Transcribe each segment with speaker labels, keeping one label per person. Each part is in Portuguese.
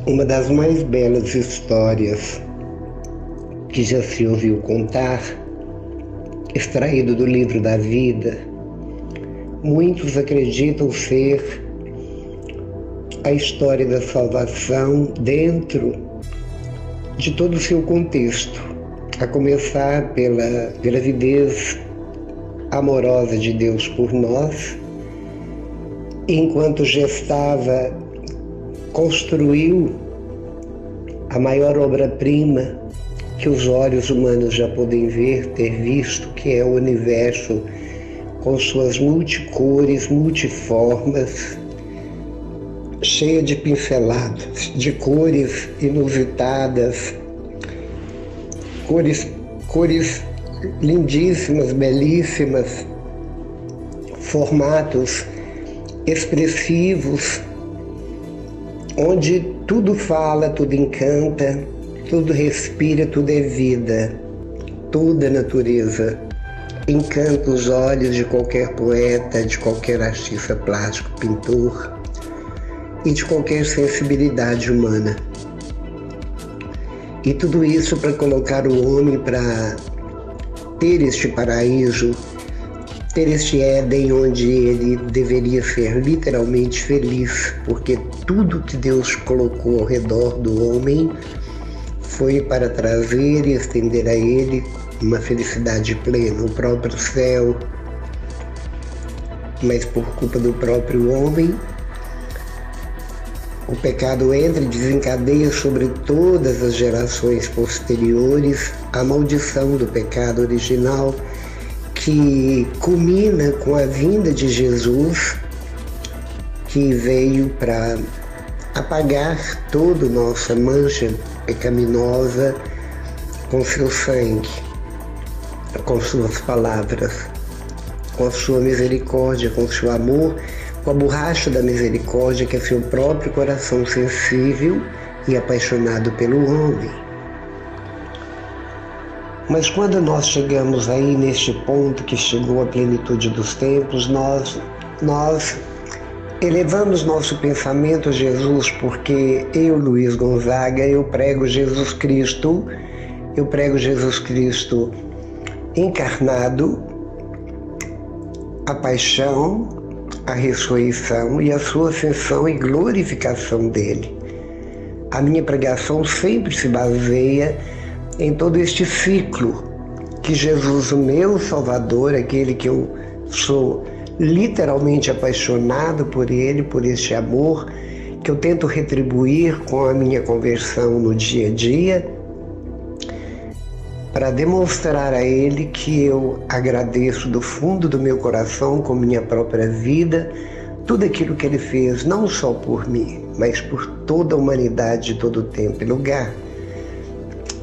Speaker 1: Uma das mais belas histórias que já se ouviu contar, extraído do livro da vida, muitos acreditam ser a história da salvação dentro de todo o seu contexto, a começar pela gravidez amorosa de Deus por nós, enquanto gestava, construiu a maior obra-prima que os olhos humanos já podem ver, ter visto, que é o universo com suas multicores, multiformas, cheia de pinceladas, de cores inusitadas, cores lindíssimas, belíssimas, formatos expressivos, onde tudo fala, tudo encanta, tudo respira, tudo é vida, toda a natureza encanta os olhos de qualquer poeta, de qualquer artista plástico, pintor e de qualquer sensibilidade humana. E tudo isso para colocar o homem para ter este paraíso, ter este Éden onde ele deveria ser literalmente feliz, porque tudo que Deus colocou ao redor do homem foi para trazer e estender a ele uma felicidade plena, o próprio céu. Mas por culpa do próprio homem, o pecado entra e desencadeia sobre todas as gerações posteriores a maldição do pecado original, que culmina com a vinda de Jesus, que veio para apagar toda a nossa mancha pecaminosa com seu sangue, com suas palavras, com a sua misericórdia, com seu amor, com a borracha da misericórdia, que é seu próprio coração sensível e apaixonado pelo homem. Mas quando nós chegamos aí neste ponto que chegou a plenitude dos tempos, nós elevamos nosso pensamento a Jesus, porque eu, Luiz Gonzaga, eu prego Jesus Cristo encarnado, a paixão, a ressurreição e a sua ascensão e glorificação dele. A minha pregação sempre se baseia em todo este ciclo que Jesus, o meu Salvador, aquele que eu sou literalmente apaixonado por ele, por este amor que eu tento retribuir com a minha conversão no dia a dia, para demonstrar a ele que eu agradeço do fundo do meu coração, com minha própria vida, tudo aquilo que ele fez, não só por mim, mas por toda a humanidade de todo tempo e lugar.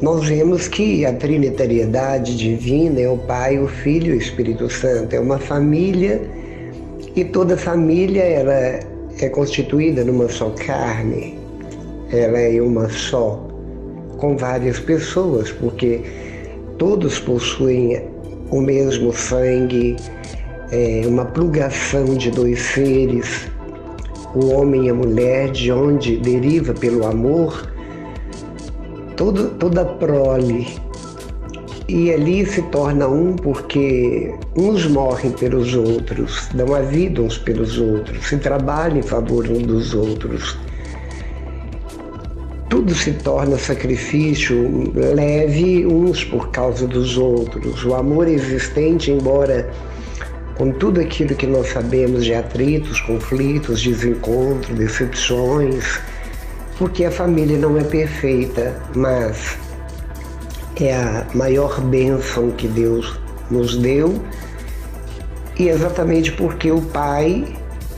Speaker 1: Nós vemos que a trinitariedade divina é o Pai, o Filho e o Espírito Santo. É uma família, e toda família ela é constituída numa só carne. Ela é uma só, com várias pessoas, porque todos possuem o mesmo sangue, uma plugação de dois seres, o homem e a mulher, de onde deriva pelo amor toda a prole, e ali se torna um, porque uns morrem pelos outros, dão a vida uns pelos outros, se trabalham em favor uns dos outros. Tudo se torna sacrifício leve uns por causa dos outros. O amor existente, embora com tudo aquilo que nós sabemos de atritos, conflitos, desencontros, decepções, porque a família não é perfeita, mas é a maior bênção que Deus nos deu, e exatamente porque o Pai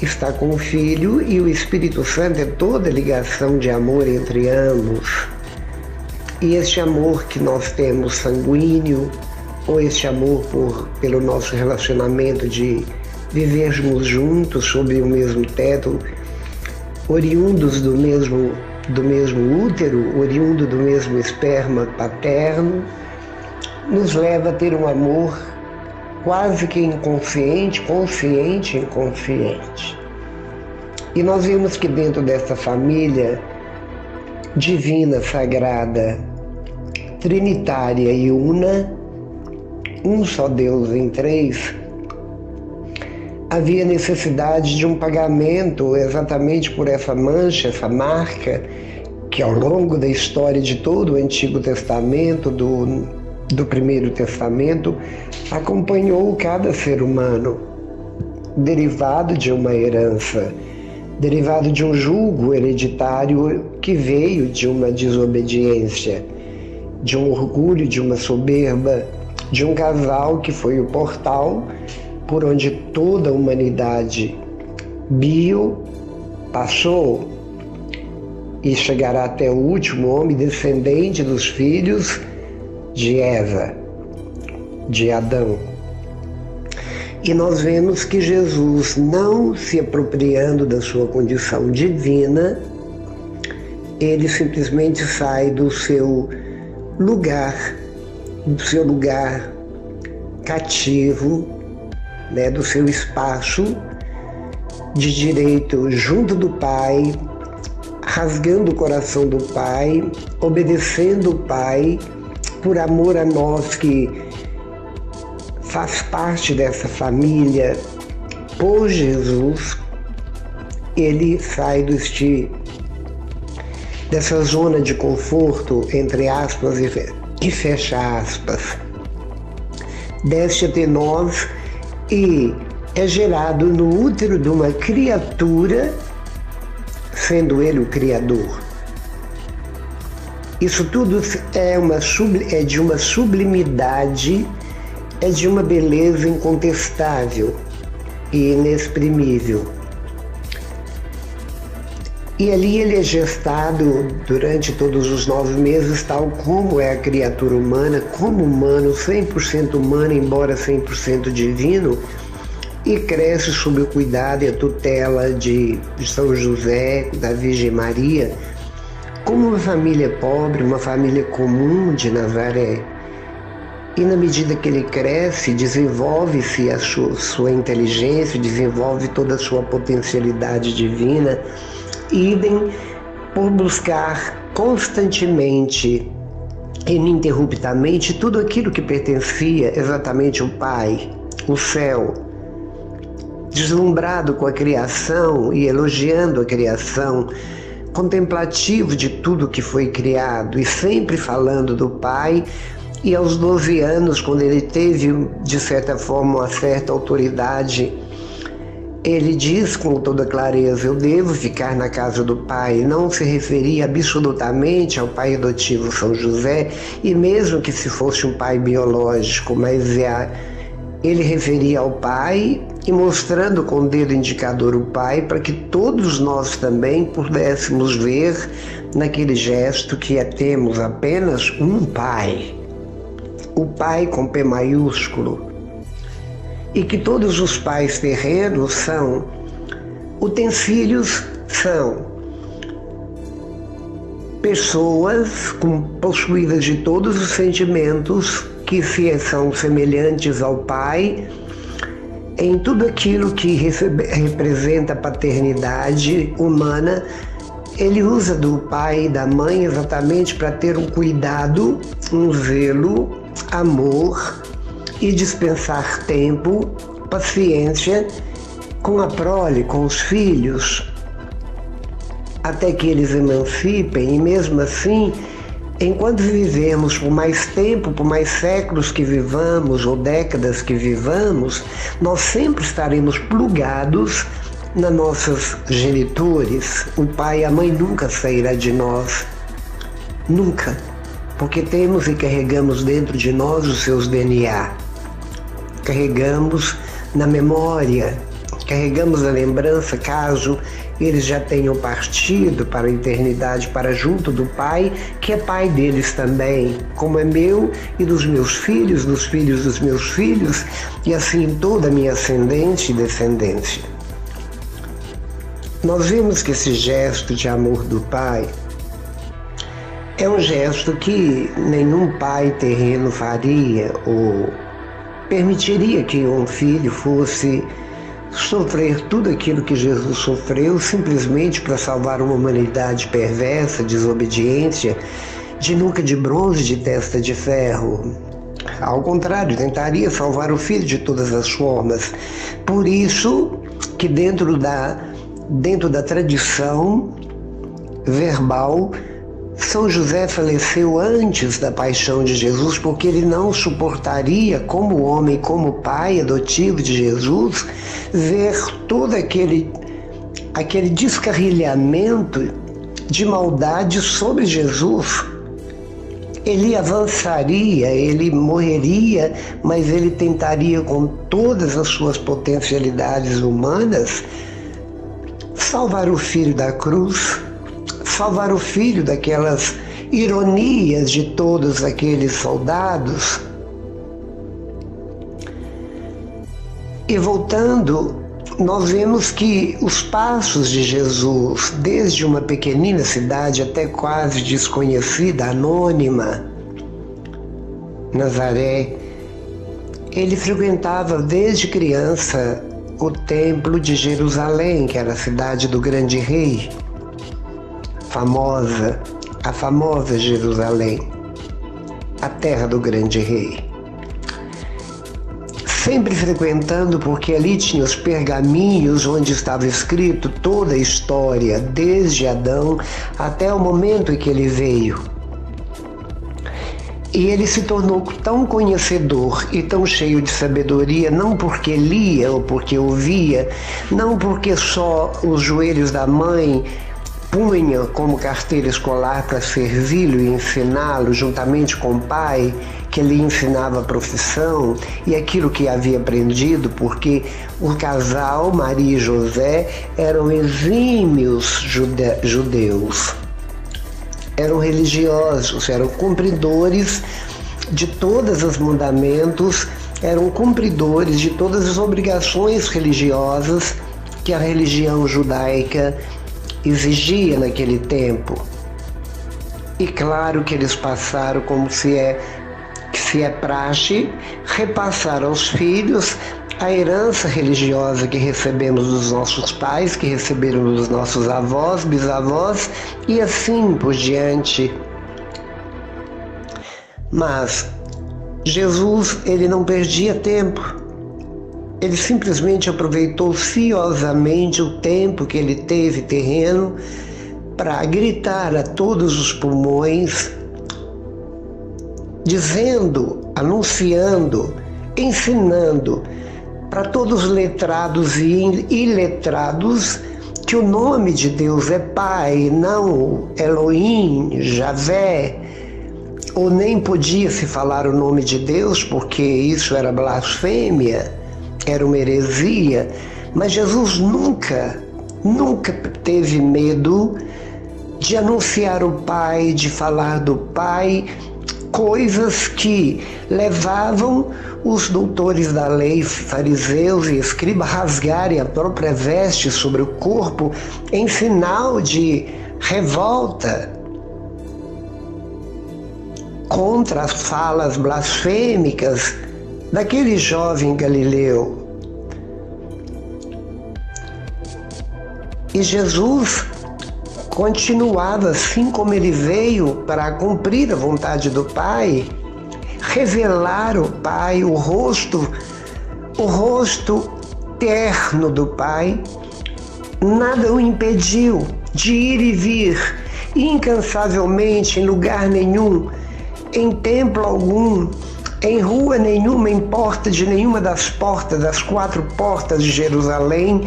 Speaker 1: está com o Filho e o Espírito Santo é toda ligação de amor entre ambos. E este amor que nós temos sanguíneo, ou este amor pelo nosso relacionamento de vivermos juntos sob o mesmo teto, oriundos do mesmo útero, oriundo do mesmo esperma paterno, nos leva a ter um amor quase que inconsciente, consciente e inconsciente. E nós vimos que dentro dessa família divina, sagrada, trinitária e una, um só Deus em três, havia necessidade de um pagamento exatamente por essa mancha, essa marca, que ao longo da história de todo o Antigo Testamento, do Primeiro Testamento, acompanhou cada ser humano, derivado de uma herança, derivado de um jugo hereditário que veio de uma desobediência, de um orgulho, de uma soberba, de um casal que foi o portal por onde toda a humanidade passou e chegará até o último homem descendente dos filhos de Eva, de Adão. E nós vemos que Jesus, não se apropriando da sua condição divina, ele simplesmente sai do seu lugar cativo, do seu espaço de direito junto do Pai, rasgando o coração do Pai, obedecendo o Pai, por amor a nós que faz parte dessa família. Por Jesus, ele sai dessa zona de conforto, entre aspas e fecha aspas, desce até nós e é gerado no útero de uma criatura, sendo ele o Criador. Isso tudo é de uma sublimidade, é de uma beleza incontestável e inexprimível. E ali ele é gestado durante todos os 9 meses, tal como é a criatura humana, como humano, 100% humano, embora 100% divino, e cresce sob o cuidado e a tutela de São José, da Virgem Maria, como uma família pobre, uma família comum de Nazaré. E na medida que ele cresce, desenvolve-se a sua inteligência, desenvolve toda a sua potencialidade divina, idem por buscar constantemente, ininterruptamente, tudo aquilo que pertencia exatamente ao Pai, o céu. Deslumbrado com a criação e elogiando a criação, contemplativo de tudo que foi criado e sempre falando do Pai. E aos 12 anos, quando ele teve, de certa forma, uma certa autoridade, ele diz com toda clareza: eu devo ficar na casa do Pai. Não se referia absolutamente ao pai adotivo São José, e mesmo que se fosse um pai biológico, mas ele referia ao Pai, e mostrando com o dedo indicador o Pai, para que todos nós também pudéssemos ver naquele gesto que temos apenas um Pai, o Pai com P maiúsculo, e que todos os pais terrenos são utensílios, são pessoas possuídas de todos os sentimentos que são semelhantes ao Pai em tudo aquilo que representa a paternidade humana. Ele usa do pai e da mãe exatamente para ter um cuidado, um zelo, amor e dispensar tempo, paciência com a prole, com os filhos, até que eles emancipem. E mesmo assim, enquanto vivemos por mais tempo, por mais séculos que vivamos ou décadas que vivamos, nós sempre estaremos plugados nas nossas genitores. O pai e a mãe nunca sairá de nós, nunca, porque temos e carregamos dentro de nós os seus DNA, carregamos na memória, carregamos na lembrança, caso eles já tenham partido para a eternidade, para junto do Pai, que é Pai deles também, como é meu e dos meus filhos, dos filhos dos meus filhos, e assim toda a minha ascendente e descendência. Nós vimos que esse gesto de amor do Pai é um gesto que nenhum pai terreno faria ou permitiria que um filho fosse sofrer tudo aquilo que Jesus sofreu simplesmente para salvar uma humanidade perversa, desobediente, de nuca de bronze, de testa de ferro. Ao contrário, tentaria salvar o Filho de todas as formas. Por isso que dentro da tradição verbal, São José faleceu antes da paixão de Jesus, porque ele não suportaria, como homem, como pai adotivo de Jesus, ver todo aquele descarrilhamento de maldade sobre Jesus. Ele avançaria, ele morreria, mas ele tentaria com todas as suas potencialidades humanas salvar o Filho da cruz, salvar o Filho daquelas ironias de todos aqueles soldados. E voltando, nós vemos que os passos de Jesus, desde uma pequenina cidade até quase desconhecida, anônima, Nazaré, ele frequentava desde criança o templo de Jerusalém, que era a cidade do grande rei, a famosa Jerusalém, a terra do grande rei. Sempre frequentando, porque ali tinha os pergaminhos onde estava escrito toda a história, desde Adão até o momento em que ele veio. E ele se tornou tão conhecedor e tão cheio de sabedoria, não porque lia ou porque ouvia, não porque só os joelhos da mãe punha como carteira escolar para servi-lo e ensiná-lo juntamente com o pai, que lhe ensinava a profissão e aquilo que havia aprendido, porque o casal, Maria e José, eram exímios judeus. Eram religiosos, eram cumpridores de todos os mandamentos, eram cumpridores de todas as obrigações religiosas que a religião judaica exigia naquele tempo. E claro que eles passaram, como se é praxe, repassar aos filhos a herança religiosa que recebemos dos nossos pais, que receberam dos nossos avós, bisavós e assim por diante. Mas Jesus, ele não perdia tempo. Ele simplesmente aproveitou ciosamente o tempo que ele teve terreno para gritar a todos os pulmões, dizendo, anunciando, ensinando para todos os letrados e iletrados que o nome de Deus é Pai, não Elohim, Javé, ou nem podia se falar o nome de Deus porque isso era blasfêmia, era uma heresia. Mas Jesus nunca teve medo de anunciar o Pai, de falar do Pai, coisas que levavam os doutores da lei, fariseus e escribas, a rasgarem a própria veste sobre o corpo em sinal de revolta contra as falas blasfêmicas daquele jovem galileu. E Jesus continuava, assim como ele veio para cumprir a vontade do Pai, revelar o Pai, o rosto terno do Pai. Nada o impediu de ir e vir incansavelmente em lugar nenhum, em templo algum, em rua nenhuma, em porta de nenhuma das 4 portas de Jerusalém,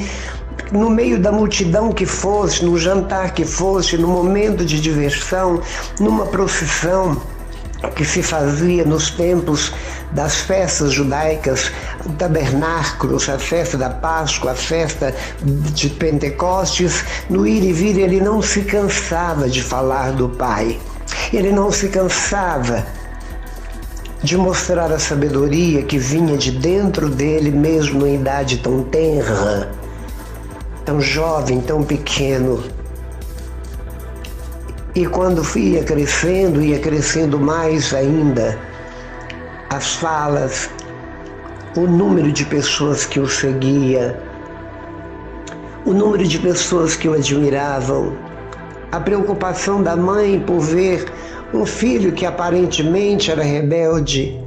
Speaker 1: no meio da multidão que fosse, no jantar que fosse, no momento de diversão, numa procissão que se fazia nos templos das festas judaicas, o tabernáculos, a festa da Páscoa, a festa de Pentecostes. No ir e vir, ele não se cansava de falar do Pai, ele não se cansava de mostrar a sabedoria que vinha de dentro dele, mesmo em idade tão tenra, tão jovem, tão pequeno. E quando ia crescendo mais ainda, as falas, o número de pessoas que o seguia o número de pessoas que o admiravam, a preocupação da mãe por ver um filho que aparentemente era rebelde,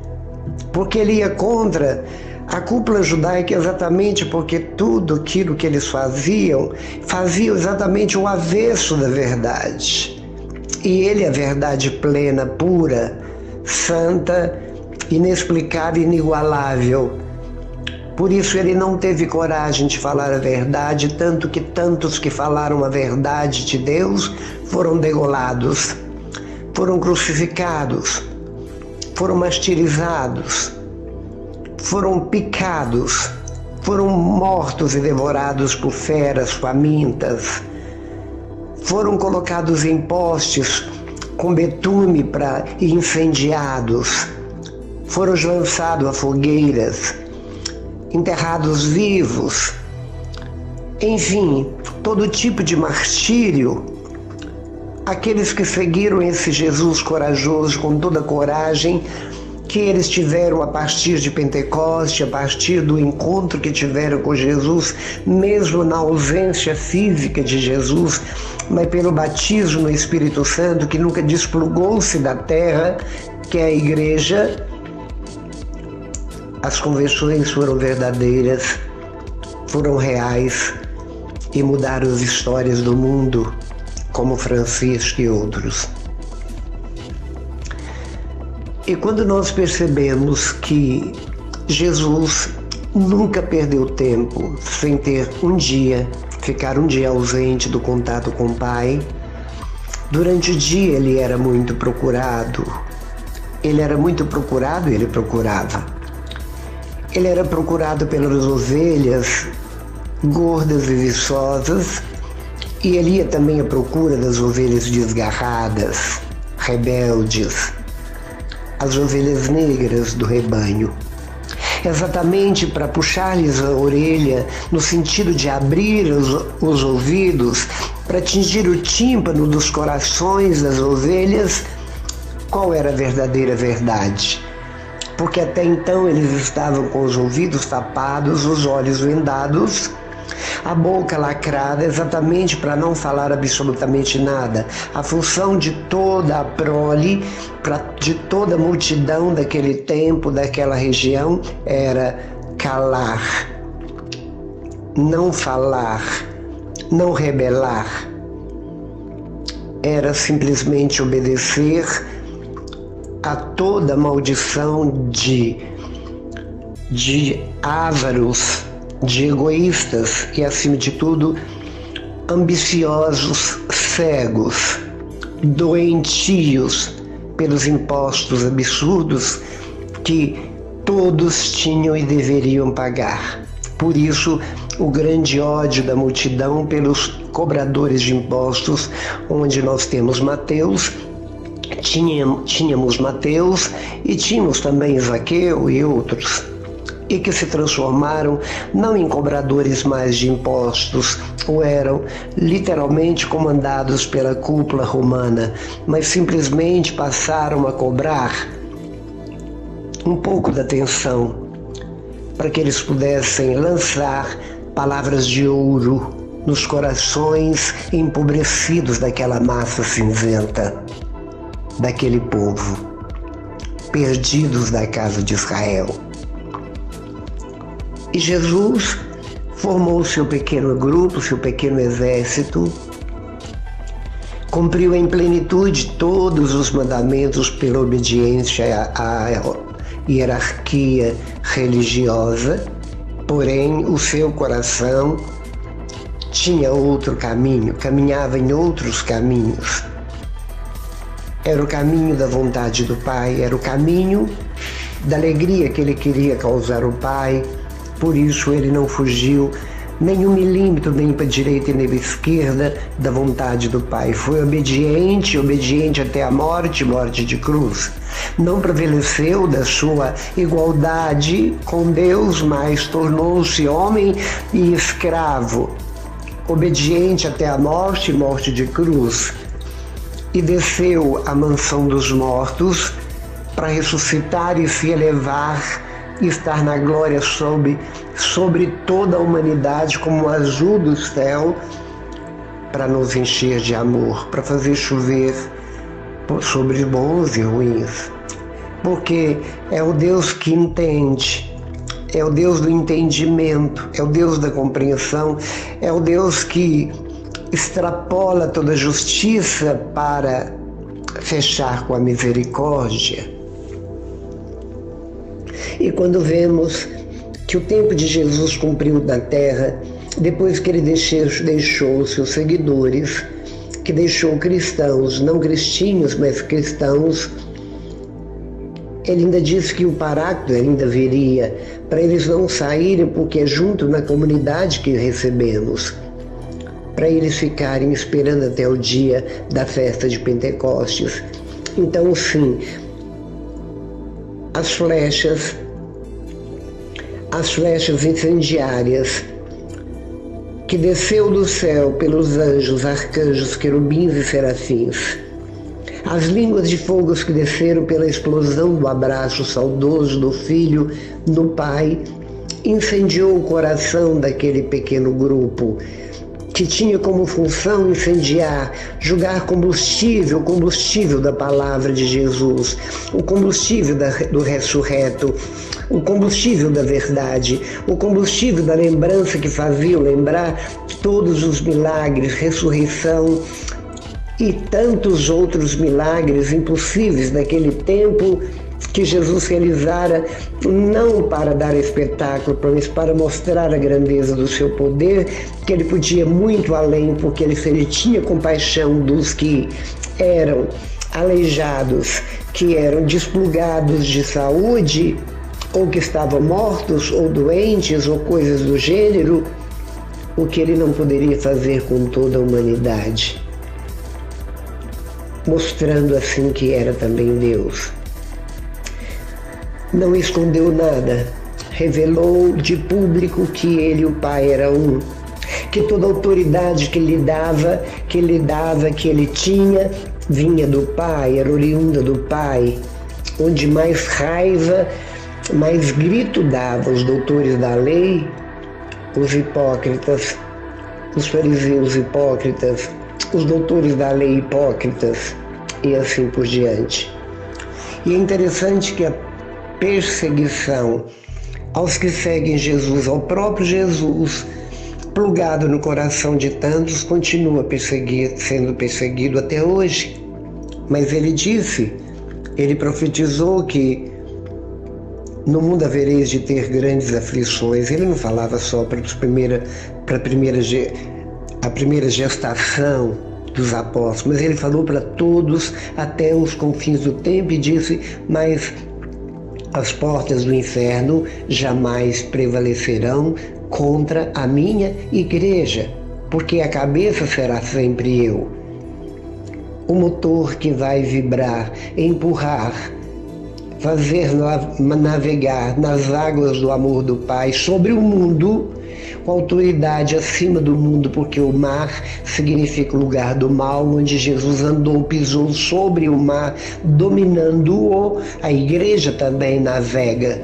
Speaker 1: porque ele ia contra a cúpula judaica exatamente porque tudo aquilo que eles faziam exatamente o avesso da verdade. E ele, a verdade plena, pura, santa, inexplicável e inigualável. Por isso ele não teve coragem de falar a verdade, tanto que tantos que falaram a verdade de Deus foram degolados, foram crucificados, foram martirizados, foram picados, foram mortos e devorados por feras famintas, foram colocados em postes com betume e incendiados, foram lançados a fogueiras, enterrados vivos, enfim, todo tipo de martírio. Aqueles que seguiram esse Jesus corajoso com toda a coragem que eles tiveram a partir de Pentecoste, a partir do encontro que tiveram com Jesus, mesmo na ausência física de Jesus, mas pelo batismo no Espírito Santo, que nunca desplugou-se da terra, que é a igreja. As conversões foram verdadeiras, foram reais e mudaram as histórias do mundo, como Francisco e outros. E quando nós percebemos que Jesus nunca perdeu tempo sem ficar um dia ausente do contato com o Pai, durante o dia ele era muito procurado. Ele era muito procurado e ele procurava. Ele era procurado pelas ovelhas gordas e viçosas, e ele ia também à procura das ovelhas desgarradas, rebeldes, as ovelhas negras do rebanho, exatamente para puxar-lhes a orelha, no sentido de abrir os ouvidos, para atingir o tímpano dos corações das ovelhas, qual era a verdadeira verdade. Porque até então eles estavam com os ouvidos tapados, os olhos vendados, a boca lacrada, exatamente para não falar absolutamente nada. A função de toda a prole, de toda a multidão daquele tempo, daquela região, era calar, não falar, não rebelar. Era simplesmente obedecer a toda maldição de ávaros, de egoístas e, acima de tudo, ambiciosos, cegos, doentios pelos impostos absurdos que todos tinham e deveriam pagar. Por isso, o grande ódio da multidão pelos cobradores de impostos, onde nós temos Mateus, tínhamos Mateus e tínhamos também Zaqueu e outros, e que se transformaram não em cobradores mais de impostos, ou eram literalmente comandados pela cúpula romana, mas simplesmente passaram a cobrar um pouco da atenção para que eles pudessem lançar palavras de ouro nos corações empobrecidos daquela massa cinzenta, daquele povo, perdidos da casa de Israel. E Jesus formou seu pequeno grupo, seu pequeno exército, cumpriu em plenitude todos os mandamentos pela obediência à hierarquia religiosa, porém o seu coração tinha outro caminho, caminhava em outros caminhos. Era o caminho da vontade do Pai, era o caminho da alegria que ele queria causar ao Pai. Por isso ele não fugiu nem um milímetro, nem para a direita e nem para a esquerda da vontade do Pai. Foi obediente até a morte de cruz. Não prevaleceu da sua igualdade com Deus, mas tornou-se homem e escravo, obediente até a morte de cruz. E desceu à mansão dos mortos para ressuscitar e se elevar e estar na glória sobre toda a humanidade como um azul do céu, para nos encher de amor, para fazer chover sobre bons e ruins. Porque é o Deus que entende, é o Deus do entendimento, é o Deus da compreensão, é o Deus que extrapola toda a justiça para fechar com a misericórdia. E quando vemos que o tempo de Jesus cumpriu na terra, depois que ele deixou os seus seguidores, que deixou cristãos, não cristinhos, mas cristãos, ele ainda disse que o Paráclito ainda viria, para eles não saírem, porque é junto na comunidade que recebemos, para eles ficarem esperando até o dia da festa de Pentecostes. Então, sim, as flechas incendiárias que desceu do céu pelos anjos, arcanjos, querubins e serafins, as línguas de fogo que desceram pela explosão do abraço saudoso do Filho no Pai, incendiou o coração daquele pequeno grupo, que tinha como função incendiar, jogar combustível, o combustível da palavra de Jesus, o combustível do ressurreto, o combustível da verdade, o combustível da lembrança que faziam lembrar todos os milagres, ressurreição e tantos outros milagres impossíveis daquele tempo que Jesus realizara, não para dar espetáculo, mas para mostrar a grandeza do seu poder, que ele podia muito além, porque ele tinha compaixão dos que eram aleijados, que eram desplugados de saúde, ou que estavam mortos, ou doentes, ou coisas do gênero, o que ele não poderia fazer com toda a humanidade, mostrando assim que era também Deus. Não escondeu nada, revelou de público que ele e o Pai eram um, que toda a autoridade que ele tinha, vinha do Pai, era oriunda do Pai, onde mais raiva, mais grito davam os doutores da lei, os hipócritas, os fariseus hipócritas, os doutores da lei hipócritas, e assim por diante. E é interessante que a perseguição aos que seguem Jesus, ao próprio Jesus, plugado no coração de tantos, continua sendo perseguido até hoje. Mas ele disse, ele profetizou que no mundo havereis de ter grandes aflições. Ele não falava só para a primeira gestação dos apóstolos, mas ele falou para todos até os confins do tempo e disse, mas as portas do inferno jamais prevalecerão contra a minha igreja, porque a cabeça será sempre eu. O motor que vai vibrar, empurrar, fazer navegar nas águas do amor do Pai sobre o mundo, com autoridade acima do mundo, porque o mar significa o lugar do mal, onde Jesus andou, pisou sobre o mar, dominando-o. A igreja também navega.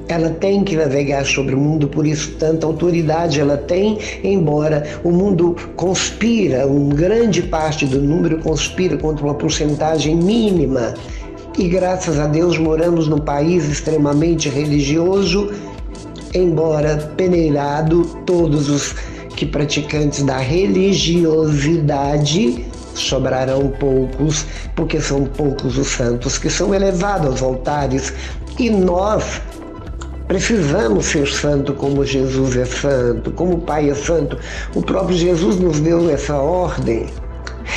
Speaker 1: Ela tem que navegar sobre o mundo, por isso tanta autoridade ela tem, embora o mundo conspira, uma grande parte do número conspira contra uma porcentagem mínima. E graças a Deus moramos num país extremamente religioso, embora peneirado, todos os que praticantes da religiosidade sobrarão poucos, porque são poucos os santos que são elevados aos altares, e nós precisamos ser santo como Jesus é santo, como o Pai é santo. O próprio Jesus nos deu essa ordem.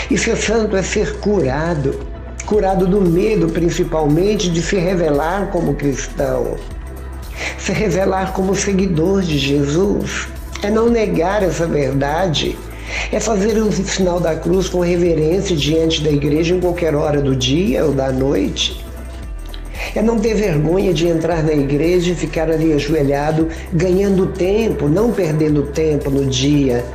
Speaker 1: E ser santo é ser curado do medo, principalmente, de se revelar como cristão, se revelar como seguidor de Jesus. É não negar essa verdade, é fazer o sinal da cruz com reverência diante da igreja em qualquer hora do dia ou da noite. É não ter vergonha de entrar na igreja e ficar ali ajoelhado, ganhando tempo, não perdendo tempo no dia.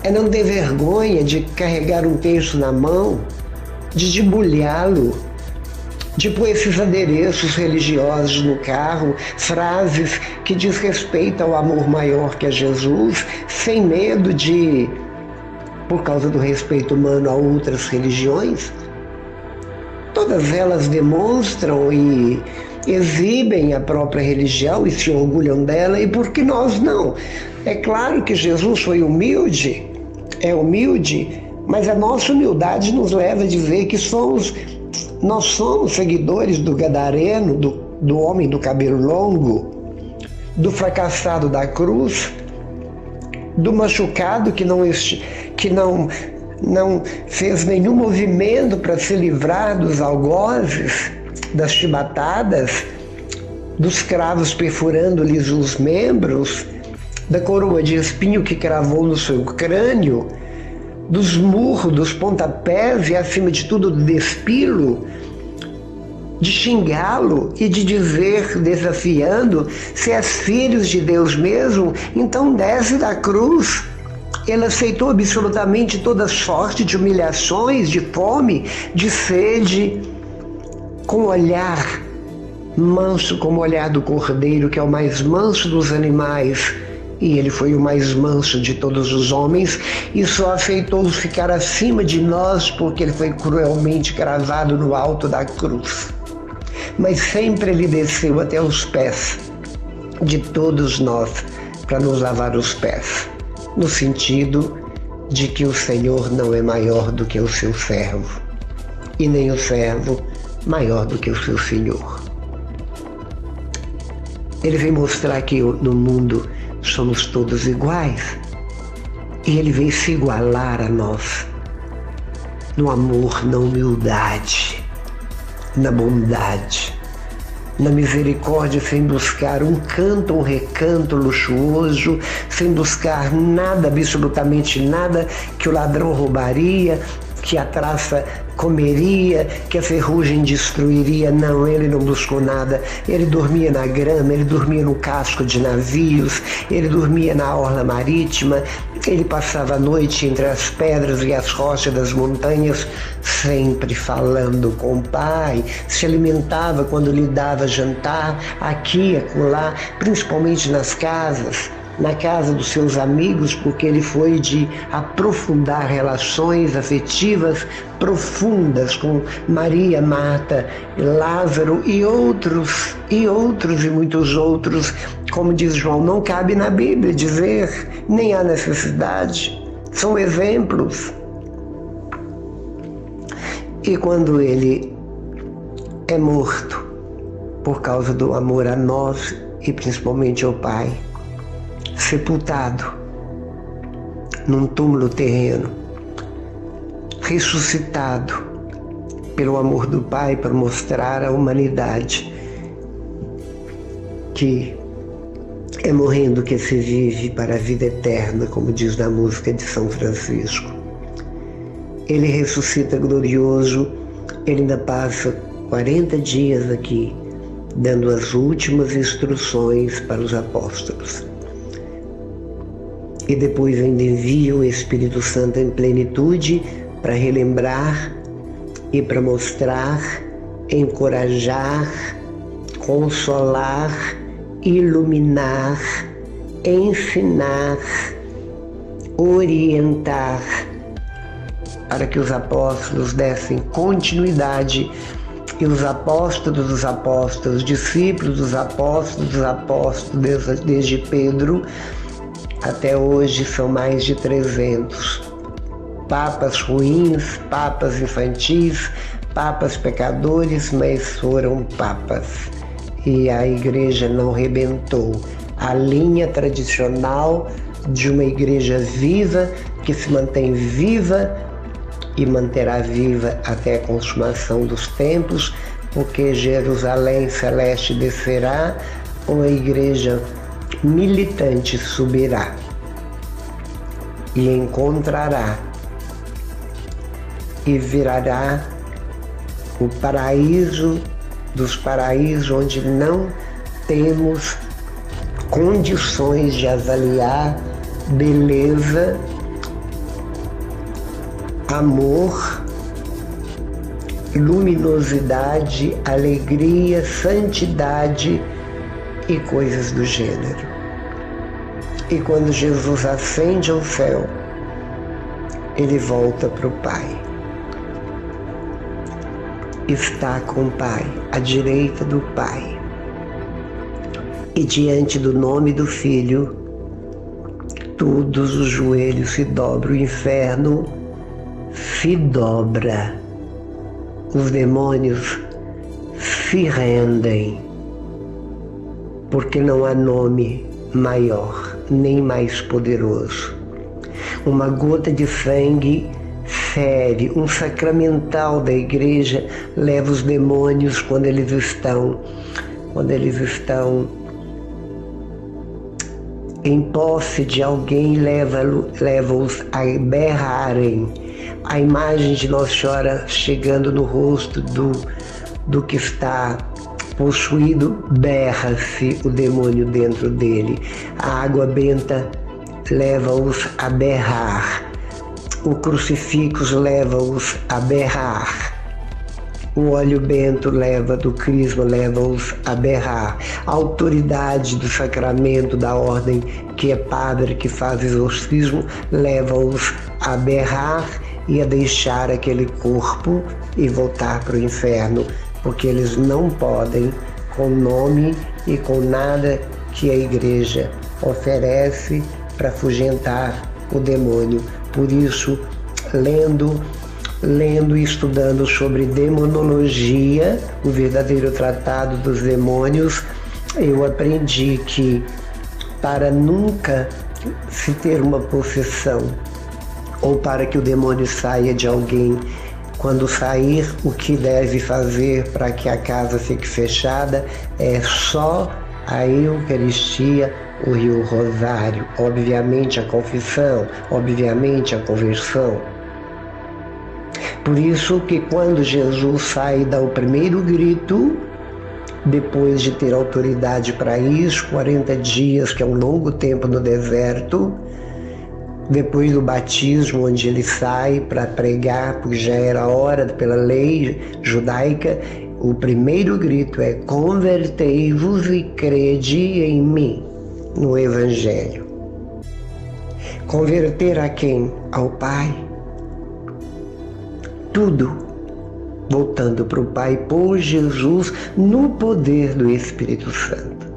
Speaker 1: É não ter vergonha de carregar um texto na mão, de debulhá-lo, de pôr esses adereços religiosos no carro, frases que diz respeito ao amor maior que é Jesus, sem medo de, por causa do respeito humano a outras religiões. Todas elas demonstram e exibem a própria religião e se orgulham dela, e por que nós não? É claro que Jesus foi humilde, é humilde, mas a nossa humildade nos leva a dizer que nós somos seguidores do gadareno, do homem do cabelo longo, do fracassado da cruz, do machucado que não fez nenhum movimento para se livrar dos algozes, das chibatadas, dos cravos perfurando-lhes os membros, da coroa de espinho que cravou no seu crânio, dos murros, dos pontapés e, acima de tudo, do despilo, de xingá-lo e de dizer, desafiando: se és filhos de Deus mesmo, então desce da cruz. Ele aceitou absolutamente toda sorte de humilhações, de fome, de sede, com o olhar manso como o olhar do cordeiro, que é o mais manso dos animais, e ele foi o mais manso de todos os homens, e só aceitou ficar acima de nós porque ele foi cruelmente cravado no alto da cruz. Mas sempre ele desceu até os pés de todos nós para nos lavar os pés, no sentido de que o Senhor não é maior do que o seu servo, e nem o servo maior do que o seu Senhor. Ele vem mostrar que no mundo somos todos iguais, e ele vem se igualar a nós no amor, na humildade, na bondade, na misericórdia, sem buscar um canto, um recanto luxuoso, sem buscar nada, absolutamente nada que o ladrão roubaria, que a traça comeria, que a ferrugem destruiria. Não, ele não buscou nada. Ele dormia na grama, ele dormia no casco de navios, ele dormia na orla marítima, ele passava a noite entre as pedras e as rochas das montanhas, sempre falando com o Pai, se alimentava quando lhe dava jantar, aqui e acolá, principalmente nas casas, na casa dos seus amigos, porque ele foi de aprofundar relações afetivas profundas com Maria, Marta, Lázaro e muitos outros. Como diz João, não cabe na Bíblia dizer, nem há necessidade, são exemplos. E quando ele é morto por causa do amor a nós e principalmente ao Pai, sepultado num túmulo terreno, ressuscitado pelo amor do Pai para mostrar à humanidade que é morrendo que se vive para a vida eterna, como diz na música de São Francisco. Ele ressuscita glorioso, ele ainda passa 40 dias aqui, dando as últimas instruções para os apóstolos. E depois ainda envia o Espírito Santo em plenitude para relembrar e para mostrar, encorajar, consolar, iluminar, ensinar, orientar, para que os apóstolos dessem continuidade, e os apóstolos dos apóstolos, discípulos dos apóstolos, desde Pedro até hoje são mais de 300. Papas ruins, papas infantis, papas pecadores, mas foram papas. E a igreja não rebentou. A linha tradicional de uma igreja viva, que se mantém viva e manterá viva até a consumação dos tempos, porque Jerusalém celeste descerá, ou a igreja militante subirá e encontrará e virará o paraíso dos paraísos, onde não temos condições de avaliar beleza, amor luminosidade, alegria, santidade e coisas do gênero. E quando Jesus ascende ao céu, ele volta para o Pai. Está com o Pai, à direita do Pai. E diante do nome do Filho, todos os joelhos se dobram, o inferno se dobra, os demônios se rendem, porque não há nome maior nem mais poderoso. Uma gota de sangue fere, um sacramental da igreja leva os demônios quando eles estão em posse de alguém, leva-os a berrarem. A imagem de Nossa Senhora chegando no rosto do que está possuído, berra-se o demônio dentro dele. A água benta leva-os a berrar. O crucifixo leva-os a berrar. O óleo bento do crisma leva-os a berrar. A autoridade do sacramento da ordem, que é padre que faz exorcismo, leva-os a berrar e a deixar aquele corpo e voltar para o inferno, porque eles não podem, com nome e com nada que a igreja oferece, para afugentar o demônio. Por isso, lendo e estudando sobre demonologia, o verdadeiro tratado dos demônios, eu aprendi que para nunca se ter uma possessão ou para que o demônio saia de alguém, quando sair, o que deve fazer para que a casa fique fechada é só a Eucaristia e o Rosário, obviamente a confissão, obviamente a conversão. Por isso que quando Jesus sai, dá o primeiro grito, depois de ter autoridade para isso, 40 dias, que é um longo tempo no deserto, depois do batismo, onde ele sai para pregar, porque já era hora pela lei judaica, o primeiro grito é: convertei-vos e crede em mim, no Evangelho. Converter a quem? Ao Pai. Tudo voltando para o Pai por Jesus, no poder do Espírito Santo.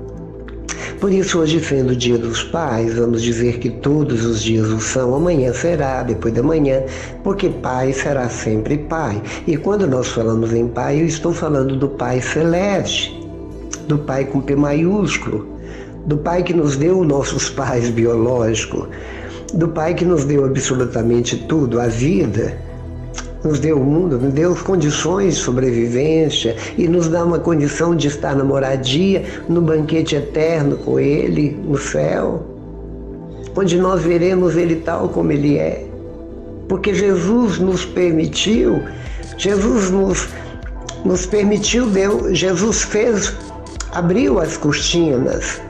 Speaker 1: Por isso, hoje, sendo o Dia dos Pais, vamos dizer que todos os dias o são, amanhã será, depois da manhã, porque Pai será sempre Pai. E quando nós falamos em Pai, eu estou falando do Pai Celeste, do Pai com P maiúsculo, do Pai que nos deu nossos pais biológicos, do Pai que nos deu absolutamente tudo, a vida, nos deu o mundo, nos deu condições de sobrevivência e nos dá uma condição de estar na moradia, no banquete eterno com Ele, no céu, onde nós veremos Ele tal como Ele é. Porque Jesus nos permitiu, Jesus abriu as cortinas.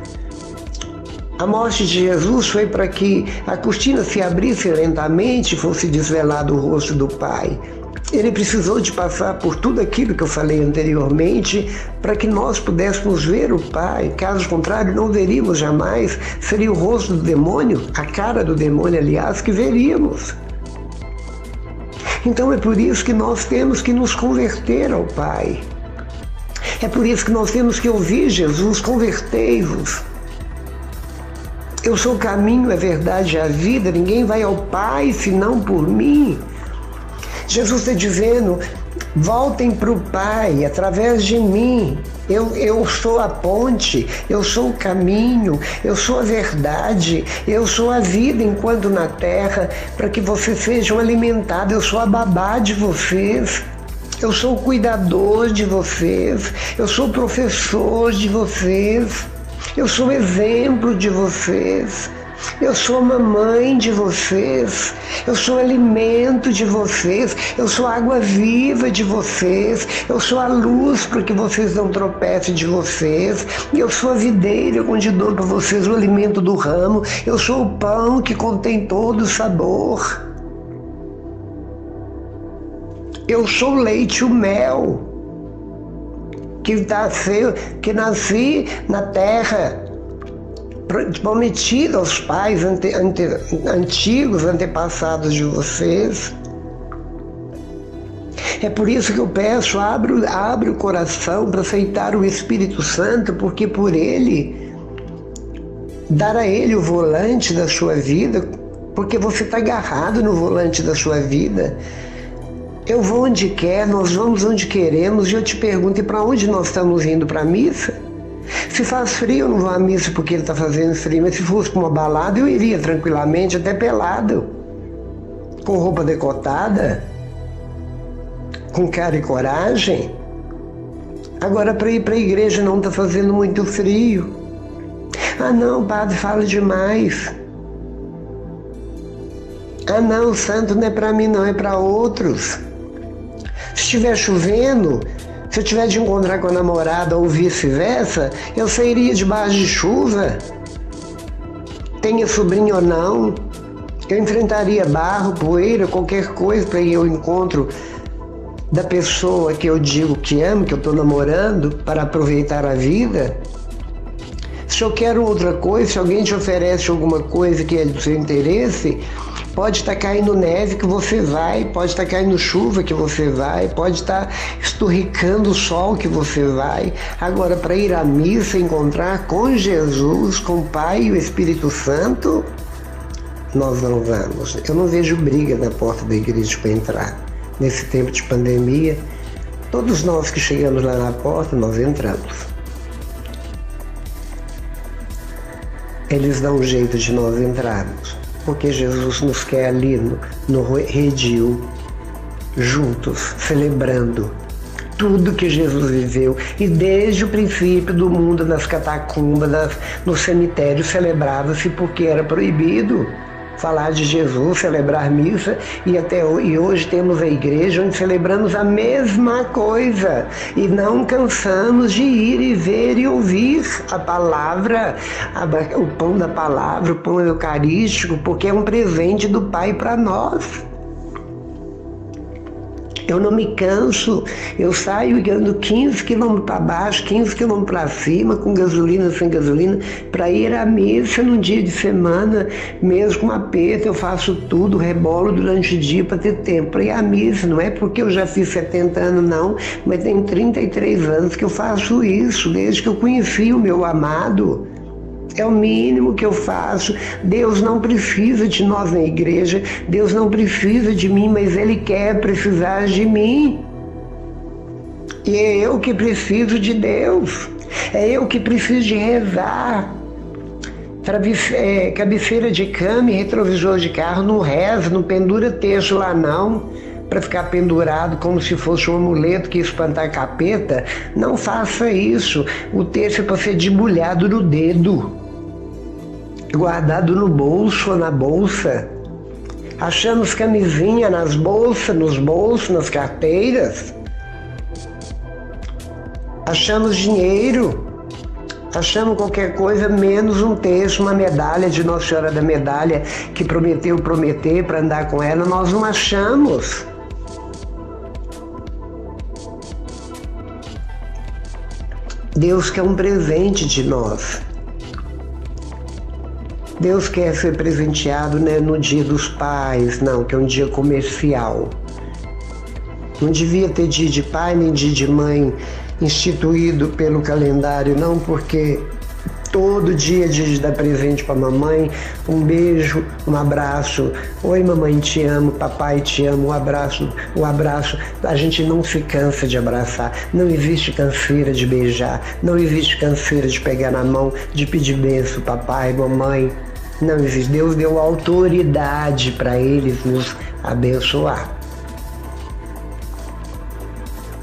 Speaker 1: A morte de Jesus foi para que a cortina se abrisse lentamente e fosse desvelado o rosto do Pai. Ele precisou de passar por tudo aquilo que eu falei anteriormente para que nós pudéssemos ver o Pai. Caso contrário, não veríamos jamais. Seria o rosto do demônio, a cara do demônio, aliás, que veríamos. Então é por isso que nós temos que nos converter ao Pai. É por isso que nós temos que ouvir Jesus: convertei-vos. Eu sou o caminho, a verdade e a vida, ninguém vai ao Pai senão por mim. Jesus está dizendo: voltem para o Pai através de mim. Eu sou a ponte, eu sou o caminho, eu sou a verdade, eu sou a vida enquanto na terra, para que vocês sejam alimentados. Eu sou a babá de vocês. Eu sou o cuidador de vocês. Eu sou o professor de vocês. Eu sou exemplo de vocês, eu sou mamãe de vocês, eu sou alimento de vocês, eu sou água viva de vocês, eu sou a luz para que vocês não tropecem de vocês, eu sou a videira onde dou para vocês o alimento do ramo, eu sou o pão que contém todo o sabor. Eu sou o leite e o mel, que nasci na terra, prometido aos pais antigos, antepassados de vocês. É por isso que eu peço, abre o coração para aceitar o Espírito Santo, porque por ele, dar a ele o volante da sua vida, porque você está agarrado no volante da sua vida. Eu vou onde quer, nós vamos onde queremos, e eu te pergunto, e para onde nós estamos indo? Para a missa? Se faz frio, eu não vou à missa porque ele está fazendo frio, mas se fosse para uma balada, eu iria tranquilamente, até pelado, com roupa decotada, com cara e coragem. Agora, para ir para a igreja não está fazendo muito frio. Ah não, padre, fala demais. Ah não, santo não é para mim não, é para outros. Se estiver chovendo, se eu tiver de encontrar com a namorada ou vice-versa, eu sairia debaixo de chuva. Tenha sobrinho ou não, eu enfrentaria barro, poeira, qualquer coisa para ir ao encontro da pessoa que eu digo que amo, que eu estou namorando, para aproveitar a vida. Se eu quero outra coisa, se alguém te oferece alguma coisa que é do seu interesse, pode estar caindo neve que você vai, pode estar caindo chuva que você vai, pode estar esturricando o sol que você vai. Agora, para ir à missa, encontrar com Jesus, com o Pai e o Espírito Santo, nós não vamos. Eu não vejo briga na porta da igreja para entrar. Nesse tempo de pandemia, todos nós que chegamos lá na porta, nós entramos. Eles dão um jeito de nós entrarmos, porque Jesus nos quer ali no redil, juntos, celebrando tudo que Jesus viveu. E desde o princípio do mundo, nas catacumbas, no cemitério, celebrava-se porque era proibido falar de Jesus, celebrar missa, e hoje temos a igreja onde celebramos a mesma coisa e não cansamos de ir e ver e ouvir a palavra, o pão da palavra, o pão eucarístico, porque é um presente do Pai para nós. Eu não me canso, eu saio e ando 15 quilômetros para baixo, 15 quilômetros para cima, com gasolina, sem gasolina, para ir à missa num dia de semana, mesmo com aperto, eu faço tudo, rebolo durante o dia para ter tempo para ir à missa. Não é porque eu já fiz 70 anos não, mas tem 33 anos que eu faço isso, desde que eu conheci o meu amado. É o mínimo que eu faço. Deus não precisa de nós na igreja, Deus não precisa de mim, mas Ele quer precisar de mim. E é eu que preciso de Deus, é eu que preciso de rezar. Cabeceira de cama e retrovisor de carro, não reza, não pendura texto lá não, para ficar pendurado como se fosse um amuleto que espantar capeta. Não faça isso. O texto é para ser debulhado no dedo, guardado no bolso ou na bolsa. Achamos camisinha nas bolsas, nos bolsos, nas carteiras. Achamos dinheiro. Achamos qualquer coisa menos um texto, uma medalha de Nossa Senhora da Medalha, que prometeu prometer para andar com ela. Nós não achamos. Deus quer um presente de nós. Deus quer ser presenteado, né, no Dia dos Pais, não, que é um dia comercial. Não devia ter dia de pai nem dia de mãe instituído pelo calendário, não, porque todo dia é dia de dar presente para mamãe, um beijo, um abraço. Oi mamãe, te amo, papai te amo, um abraço. A gente não se cansa de abraçar, não existe canseira de beijar, não existe canseira de pegar na mão, de pedir bênção, papai, mamãe. Não existe. Deus deu autoridade para eles nos abençoar.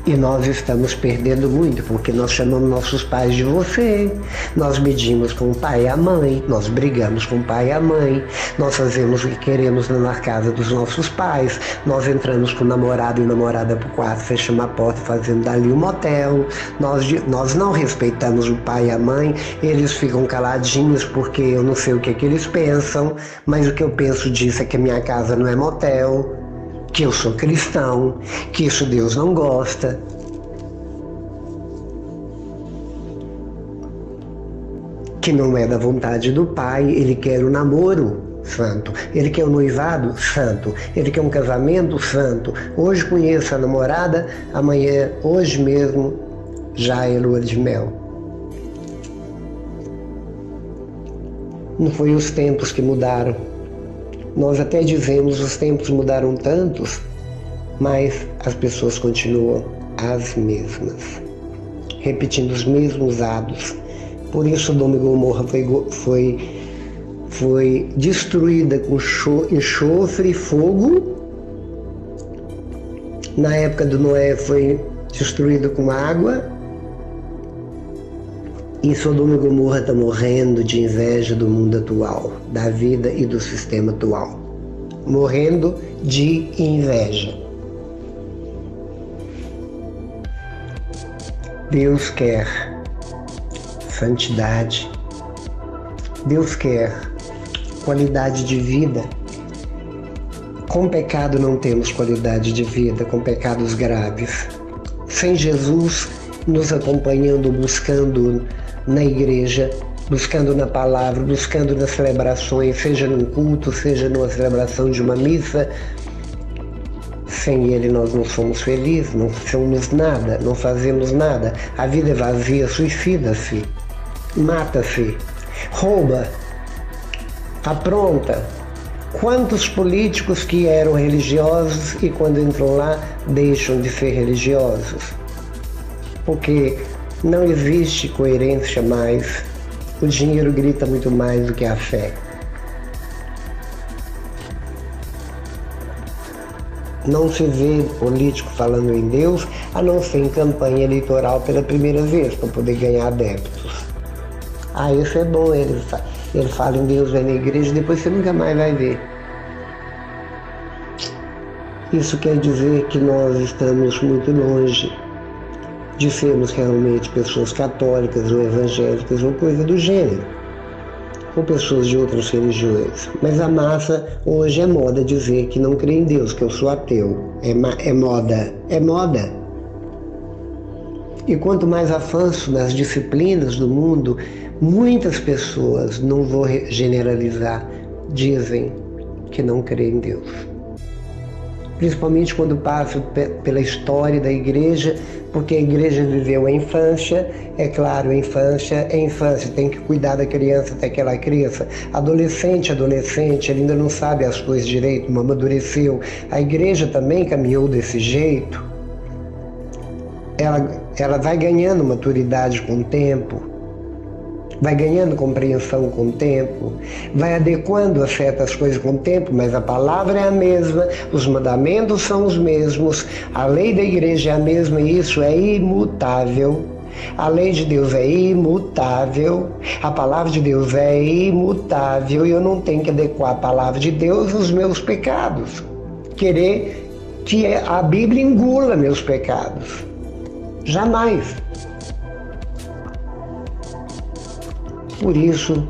Speaker 1: E nós estamos perdendo muito, porque nós chamamos nossos pais de você, nós medimos com o pai e a mãe, nós brigamos com o pai e a mãe, nós fazemos o que queremos na casa dos nossos pais, nós entramos com o namorado e namorada pro quarto, fechamos a porta, fazendo dali um motel, nós não respeitamos o pai e a mãe, eles ficam caladinhos porque eu não sei o que é que eles pensam, mas o que eu penso disso é que a minha casa não é motel, que eu sou cristão, que isso Deus não gosta. Que não é da vontade do Pai, ele quer o namoro santo, ele quer o noivado santo, ele quer um casamento santo. Hoje conheço a namorada, amanhã, hoje mesmo, já é lua de mel. Não foi os tempos que mudaram. Nós até dizemos os tempos mudaram tantos, mas as pessoas continuam as mesmas, repetindo os mesmos atos. Por isso Sodoma e Gomorra foi destruída com enxofre e fogo. Na época do Noé foi destruída com água. E Sodoma e Gomorra está morrendo de inveja do mundo atual, da vida e do sistema atual. Morrendo de inveja. Deus quer santidade. Deus quer qualidade de vida. Com pecado não temos qualidade de vida, com pecados graves. Sem Jesus nos acompanhando, buscando na igreja, buscando na palavra, buscando nas celebrações, seja num culto, seja numa celebração de uma missa. Sem Ele nós não somos felizes, não somos nada, não fazemos nada. A vida é vazia, suicida-se, mata-se, rouba, apronta. Quantos políticos que eram religiosos e quando entram lá deixam de ser religiosos? Porque não existe coerência mais. O dinheiro grita muito mais do que a fé. Não se vê político falando em Deus, a não ser em campanha eleitoral pela primeira vez, para poder ganhar adeptos. Isso é bom, ele fala em Deus, vai na igreja, depois você nunca mais vai ver. Isso quer dizer que nós estamos muito longe de sermos realmente pessoas católicas ou evangélicas ou coisa do gênero, ou pessoas de outras religiões. Mas a massa hoje é moda dizer que não crê em Deus, que eu sou ateu. É moda. E quanto mais avanço nas disciplinas do mundo, muitas pessoas, não vou generalizar, dizem que não creem em Deus. Principalmente quando passo pela história da igreja, porque a igreja viveu a infância, é claro, a infância, tem que cuidar da criança até que ela cresça. Adolescente, ele ainda não sabe as coisas direito, não amadureceu. A igreja também caminhou desse jeito. Ela vai ganhando maturidade com o tempo, vai ganhando compreensão com o tempo, vai adequando a certas coisas com o tempo, mas a palavra é a mesma, os mandamentos são os mesmos, a lei da igreja é a mesma e isso é imutável. A lei de Deus é imutável, a palavra de Deus é imutável e eu não tenho que adequar a palavra de Deus aos meus pecados, querer que a Bíblia engula meus pecados. Jamais. Por isso,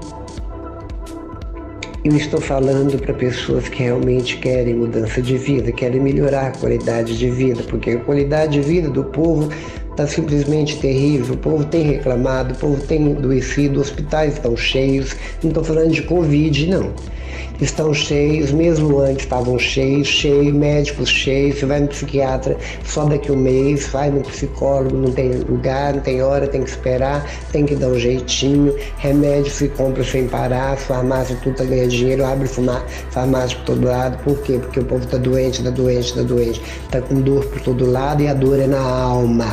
Speaker 1: eu estou falando para pessoas que realmente querem mudança de vida, querem melhorar a qualidade de vida, porque a qualidade de vida do povo está simplesmente terrível. O povo tem reclamado, o povo tem adoecido, hospitais estão cheios. Não estou falando de Covid, não. Estão cheios, mesmo antes estavam cheios, médicos cheios. Você vai no psiquiatra só daqui a um mês, vai no psicólogo, não tem lugar, não tem hora, tem que esperar, tem que dar um jeitinho. Remédio se compra sem parar, farmácia tudo tá ganhando dinheiro, abre farmácia por todo lado. Por quê? Porque o povo está doente, está com dor por todo lado e a dor é na alma.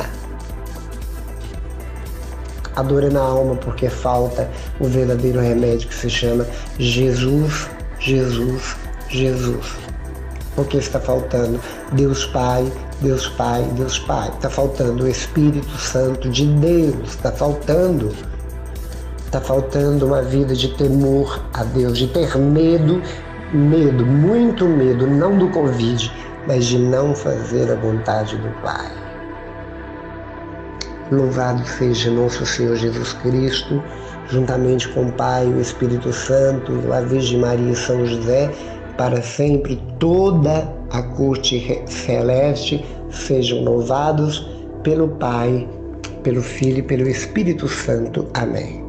Speaker 1: A dor é na alma porque falta o verdadeiro remédio que se chama Jesus. O que está faltando? Deus Pai. Está faltando o Espírito Santo de Deus. Está faltando uma vida de temor a Deus, de ter medo, muito medo, não do Covid, mas de não fazer a vontade do Pai. Louvado seja nosso Senhor Jesus Cristo, juntamente com o Pai, o Espírito Santo, a Virgem Maria e São José, para sempre toda a corte celeste, sejam louvados pelo Pai, pelo Filho e pelo Espírito Santo. Amém.